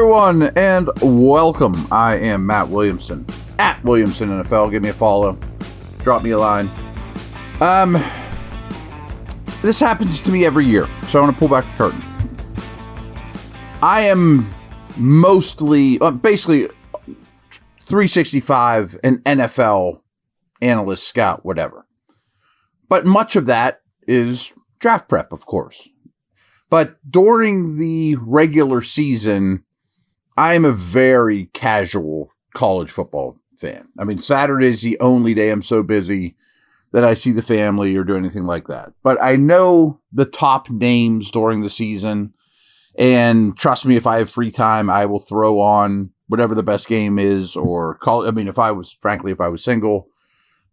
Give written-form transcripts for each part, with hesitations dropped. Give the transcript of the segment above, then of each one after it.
everyone, and welcome. I am Matt Williamson, at Williamson NFL. Give me a follow. Drop me a line. This happens to me every year, so I want to pull back the curtain. I am mostly, basically, 365, an NFL analyst, scout, whatever. But much of that is draft prep, of course. But during the regular season, I am a very casual college football fan. I mean, Saturday is the only day I'm so busy that I see the family or do anything like that. But I know the top names during the season. And trust me, if I have free time, I will throw on whatever the best game is or call. I mean, if I was single,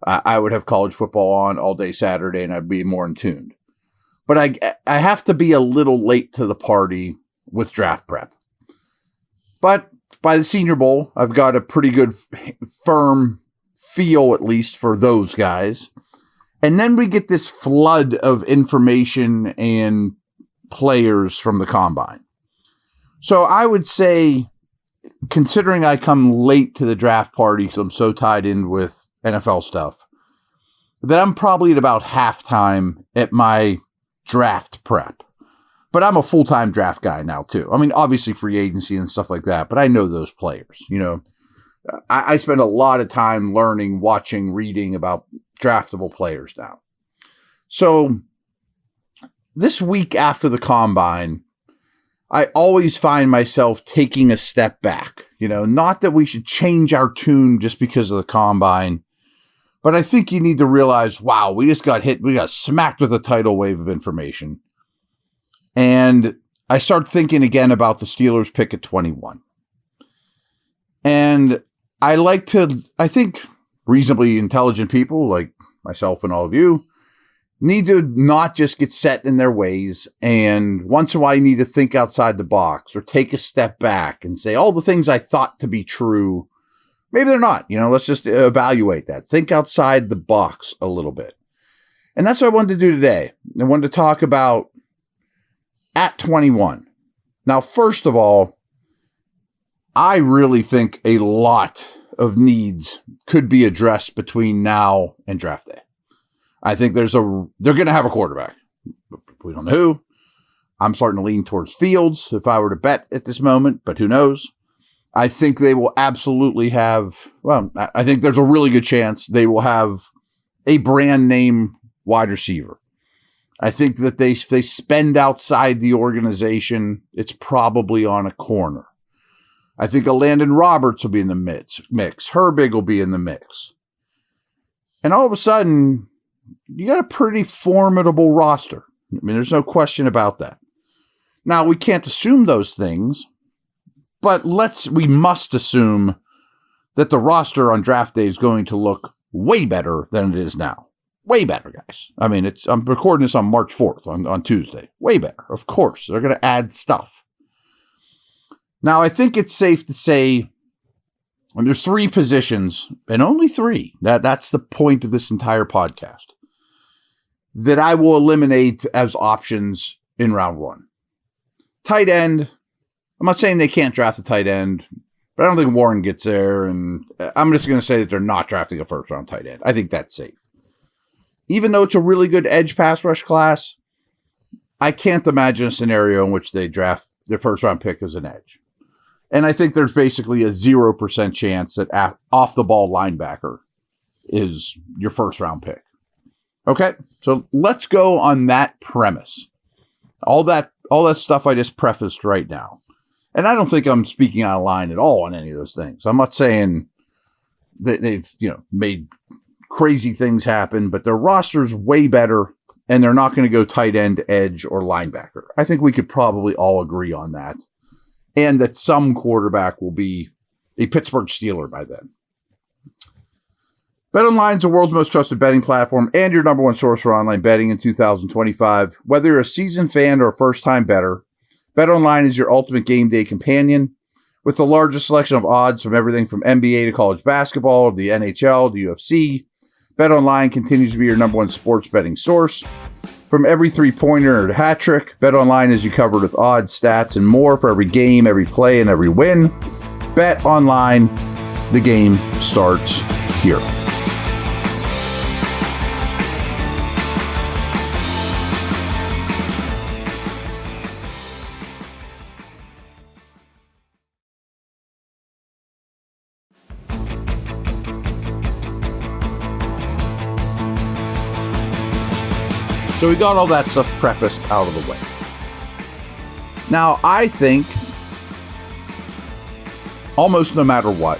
I would have college football on all day Saturday and I'd be more in tune. But I have to be a little late to the party with draft prep. But by the Senior Bowl, I've got a pretty good firm feel, at least for those guys. And then we get this flood of information and players from the combine. So I would say, considering I come late to the draft party because I'm so tied in with NFL stuff, that I'm probably at about halftime at my draft prep. But I'm a full-time draft guy now, too. I mean, obviously free agency and stuff like that, but I know those players. You know, I spend a lot of time learning, watching, reading about draftable players now. So this week after the combine, I always find myself taking a step back. You know, not that we should change our tune just because of the combine, but I think you need to realize, wow, we just got hit. We got smacked with a tidal wave of information. And I start thinking again about the Steelers pick at 21. And I think reasonably intelligent people like myself and all of you need to not just get set in their ways. And once in a while, you need to think outside the box or take a step back and say, all the things I thought to be true, maybe they're not. You know, let's just evaluate that. Think outside the box a little bit. And that's what I wanted to do today. I wanted to talk about at 21. Now, first of all, I really think a lot of needs could be addressed between now and draft day. I think they're going to have a quarterback. We don't know who. I'm starting to lean towards Fields if I were to bet at this moment, but who knows? I think they will absolutely have, I think there's a really good chance they will have a brand name wide receiver. I think that they spend outside the organization, it's probably on a corner. I think a Landon Roberts will be in the mix. Herbig will be in the mix. And all of a sudden, you got a pretty formidable roster. I mean, there's no question about that. Now, we can't assume those things, but we must assume that the roster on draft day is going to look way better than it is now. Way better, guys. I mean, I'm recording this on March 4th, on Tuesday. Way better. Of course. They're going to add stuff. Now, I think it's safe to say, and there's 3 positions, and only 3, that's the point of this entire podcast, that I will eliminate as options in round 1. Tight end. I'm not saying they can't draft a tight end, but I don't think Warren gets there, and I'm just going to say that they're not drafting a first-round tight end. I think that's safe. Even though it's a really good edge pass rush class, I can't imagine a scenario in which they draft their first-round pick as an edge. And I think there's basically a 0% chance that off-the-ball linebacker is your first-round pick. Okay, so let's go on that premise. All that stuff I just prefaced right now. And I don't think I'm speaking out of line at all on any of those things. I'm not saying that they've, made crazy things happen, but their roster's way better, and they're not going to go tight end, edge, or linebacker. I think we could probably all agree on that. And that some quarterback will be a Pittsburgh Steeler by then. BetOnline is the world's most trusted betting platform and your number one source for online betting in 2025. Whether you're a seasoned fan or a first-time bettor, BetOnline is your ultimate game day companion. With the largest selection of odds from everything from NBA to college basketball, to the NHL, to UFC, BetOnline continues to be your number one sports betting source. From every three-pointer to hat trick, BetOnline is you covered with odds, stats, and more for every game, every play, and every win. BetOnline, the game starts here. So we got all that stuff prefaced out of the way. Now, I think almost no matter what,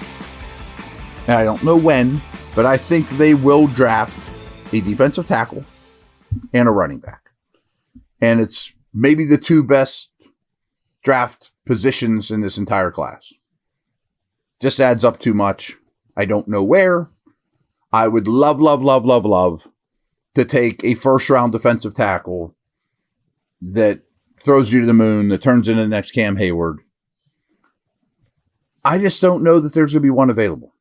and I don't know when, but I think they will draft a defensive tackle and a running back. And it's maybe the two best draft positions in this entire class. Just adds up too much. I don't know where. I would love to take a first-round defensive tackle that throws you to the moon, that turns into the next Cam Hayward. I just don't know that there's going to be one available.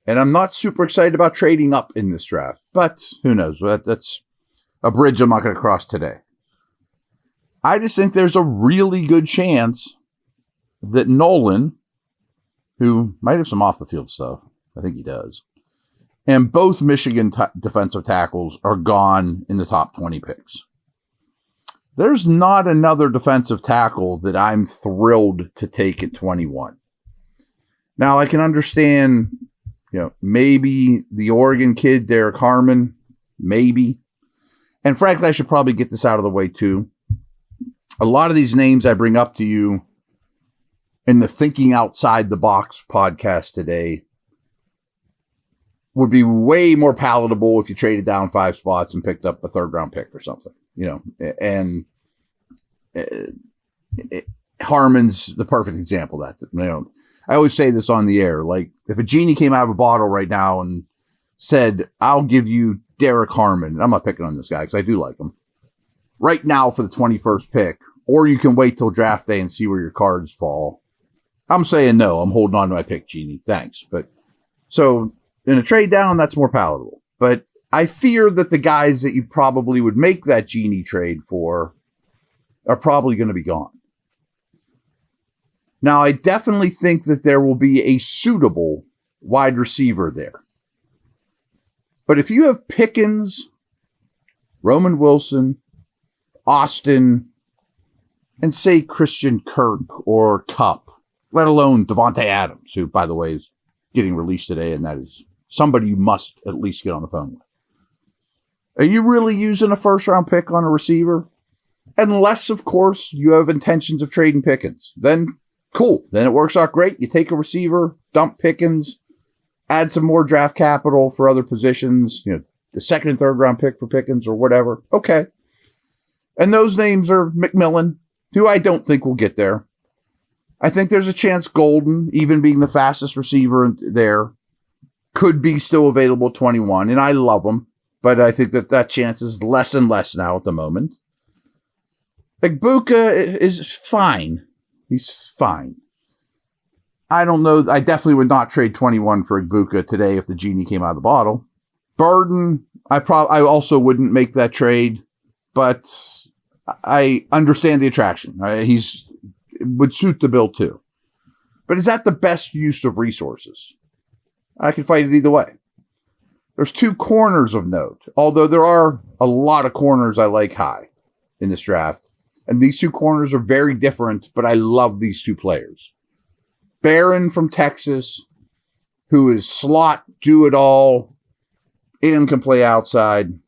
And I'm not super excited about trading up in this draft, but who knows? That's a bridge I'm not going to cross today. I just think there's a really good chance that Nolan, who might have some off-the-field stuff, I think he does, and both Michigan defensive tackles are gone in the top 20 picks. There's not another defensive tackle that I'm thrilled to take at 21. Now, I can understand, maybe the Oregon kid, Derek Harmon, maybe. And frankly, I should probably get this out of the way too. A lot of these names I bring up to you in the Thinking Outside the Box podcast today would be way more palatable if you traded down 5 spots and picked up a third-round pick or something, and Harmon's the perfect example of that. I always say this on the air, like if a genie came out of a bottle right now and said, I'll give you Derek Harmon, I'm not picking on this guy because I do like him, right now for the 21st pick, or you can wait till draft day and see where your cards fall. I'm saying no, I'm holding on to my pick, genie. Thanks. But so in a trade down, that's more palatable. But I fear that the guys that you probably would make that genie trade for are probably going to be gone. Now, I definitely think that there will be a suitable wide receiver there. But if you have Pickens, Roman Wilson, Austin, and say Christian Kirk or Kupp, let alone Devontae Adams, who, by the way, is getting released today, and that is somebody you must at least get on the phone with. Are you really using a first-round pick on a receiver? Unless, of course, you have intentions of trading Pickens. Then, cool. Then it works out great. You take a receiver, dump Pickens, add some more draft capital for other positions, the second and third round pick for Pickens or whatever. Okay. And those names are McMillan, who I don't think will get there. I think there's a chance Golden, even being the fastest receiver there, could be still available at 21, and I love him, but I think that chance is less and less now at the moment. Igbuka is fine. He's fine. I don't know. I definitely would not trade 21 for Igbuka today if the genie came out of the bottle. Burden, I also wouldn't make that trade, but I understand the attraction. Would suit the bill too. But is that the best use of resources? I can fight it either way. There's 2 corners of note, although there are a lot of corners I like high in this draft. And these 2 corners are very different, but I love these 2 players. Barron from Texas, who is slot, do it all, and can play outside.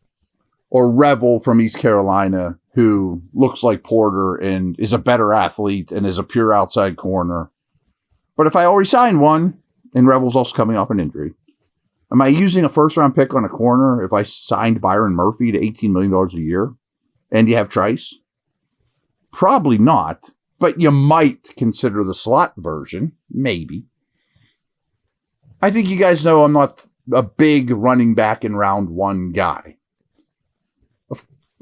Or Revel from East Carolina, who looks like Porter and is a better athlete and is a pure outside corner. But if I already signed one, and Revel's also coming off an injury, am I using a first-round pick on a corner if I signed Byron Murphy to $18 million a year? And you have Trice? Probably not, but you might consider the slot version. Maybe. I think you guys know I'm not a big running back in round 1 guy.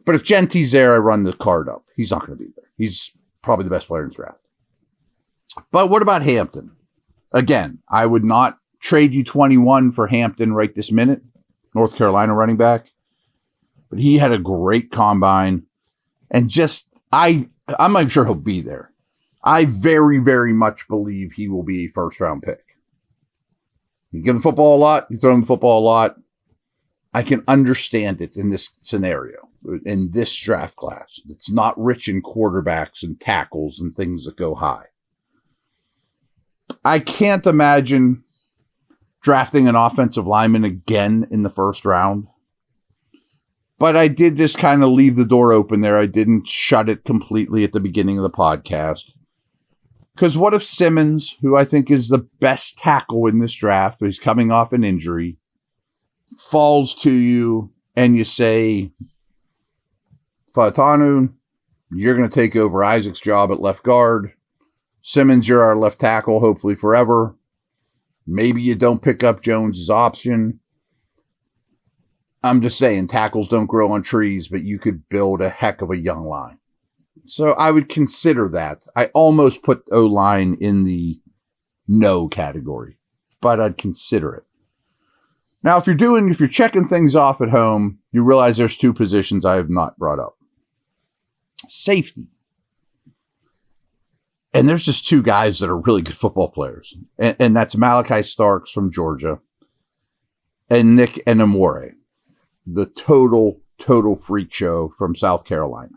But if Gentie's there, I run the card up. He's not going to be there. He's probably the best player in this draft. But what about Hampton? Again, I would not trade you 21 for Hampton right this minute. North Carolina running back. but he had a great combine. And I'm not sure he'll be there. I very, very much believe he will be a first-round pick. You give him football a lot, you throw him the football a lot. I can understand it in this scenario, in this draft class. It's not rich in quarterbacks and tackles and things that go high. I can't imagine drafting an offensive lineman again in the first round. But I did just kind of leave the door open there. I didn't shut it completely at the beginning of the podcast. Because what if Simmons, who I think is the best tackle in this draft, but he's coming off an injury, falls to you and you say, Fautanu, you're going to take over Isaac's job at left guard. Simmons, you're our left tackle, hopefully forever. Maybe you don't pick up Jones's option. I'm just saying, tackles don't grow on trees, but you could build a heck of a young line. So I would consider that. I almost put O-line in the no category, but I'd consider it. Now, if you're checking things off at home, you realize there's two positions I have not brought up. Safety. And there's just two guys that are really good football players. And that's Malachi Starks from Georgia and Nick Enamore, the total freak show from South Carolina.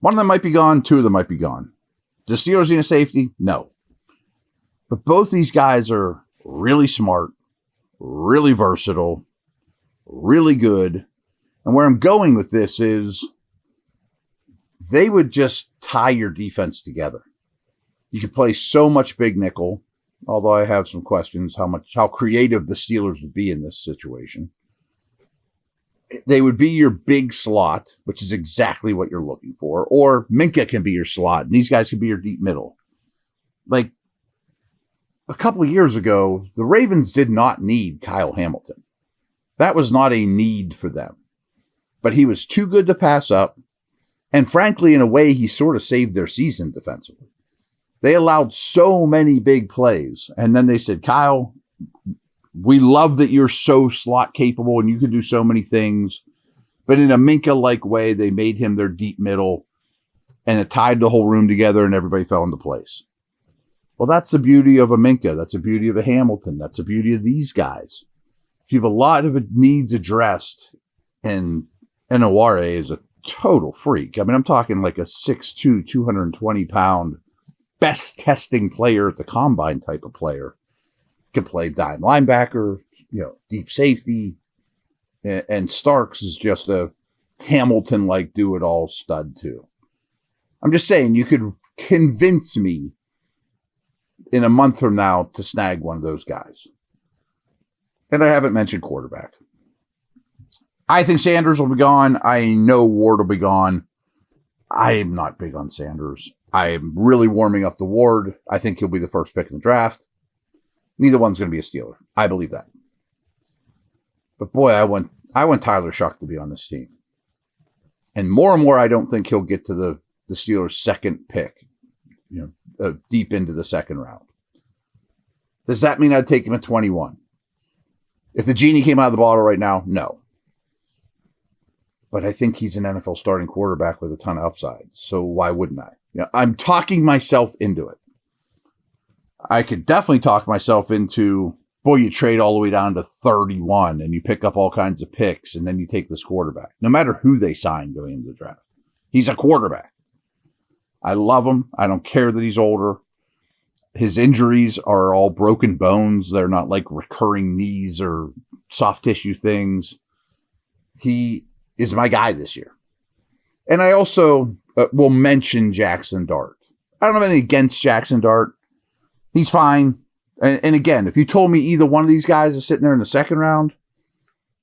One of them might be gone. Two of them might be gone. The Steelers need a safety? No. But both these guys are really smart, really versatile, really good. And where I'm going with this is they would just tie your defense together. You could play so much big nickel, although I have some questions how creative the Steelers would be in this situation. They would be your big slot, which is exactly what you're looking for. Or Minka can be your slot, and these guys can be your deep middle. Like a couple of years ago, the Ravens did not need Kyle Hamilton. That was not a need for them. But he was too good to pass up. And frankly, in a way, he sort of saved their season defensively. They allowed so many big plays. And then they said, Kyle, we love that you're so slot capable and you can do so many things. But in a Minka-like way, they made him their deep middle. And it tied the whole room together and everybody fell into place. Well, that's the beauty of a Minka. That's the beauty of a Hamilton. That's the beauty of these guys. If you have a lot of needs addressed, and Aware is a total freak. I mean, I'm talking like a 6'2", 220-pound, best testing player at the combine type of player. Can play dime linebacker, deep safety. And Starks is just a Hamilton-like do-it-all stud too. I'm just saying, you could convince me in a month from now to snag one of those guys. And I haven't mentioned quarterback. I think Sanders will be gone. I know Ward will be gone. I am not big on Sanders. I am really warming up to Ward. I think he'll be the first pick in the draft. Neither one's going to be a Steeler. I believe that. But boy, I want Tyler Shuck to be on this team. And more, I don't think he'll get to the Steelers' second pick, deep into the second round. Does that mean I'd take him at 21? If the genie came out of the bottle right now, no. But I think he's an NFL starting quarterback with a ton of upside. So why wouldn't I? I'm talking myself into it. I could definitely talk myself into, boy, you trade all the way down to 31 and you pick up all kinds of picks and then you take this quarterback. No matter who they sign going into the draft. He's a quarterback. I love him. I don't care that he's older. His injuries are all broken bones. They're not like recurring knees or soft tissue things. He is my guy this year. And I also will mention Jackson Dart. I don't have anything against Jackson Dart. He's fine. And again, if you told me either one of these guys is sitting there in the second round,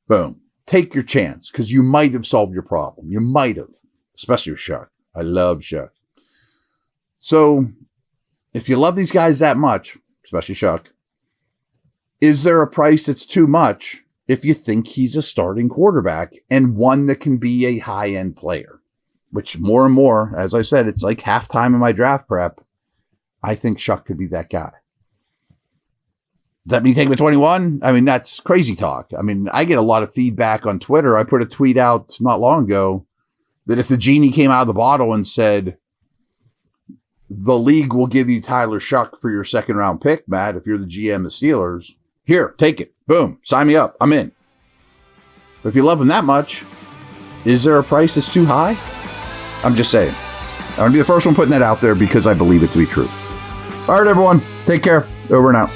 boom, take your chance because you might have solved your problem. You might have, especially with Shuck. I love Shuck. So if you love these guys that much, especially Shuck, is there a price that's too much if you think he's a starting quarterback and one that can be a high-end player? Which more and more, as I said, it's like halftime in my draft prep. I think Shuck could be that guy. that mean take him at 21? I mean, that's crazy talk. I mean, I get a lot of feedback on Twitter. I put a tweet out not long ago that if the genie came out of the bottle and said, the league will give you Tyler Shuck for your second round pick, Matt, if you're the GM of the Steelers, here, take it. Boom. Sign me up. I'm in. But if you love him that much, is there a price that's too high? I'm just saying. I'm going to be the first one putting that out there because I believe it to be true. All right, everyone. Take care. Over and out.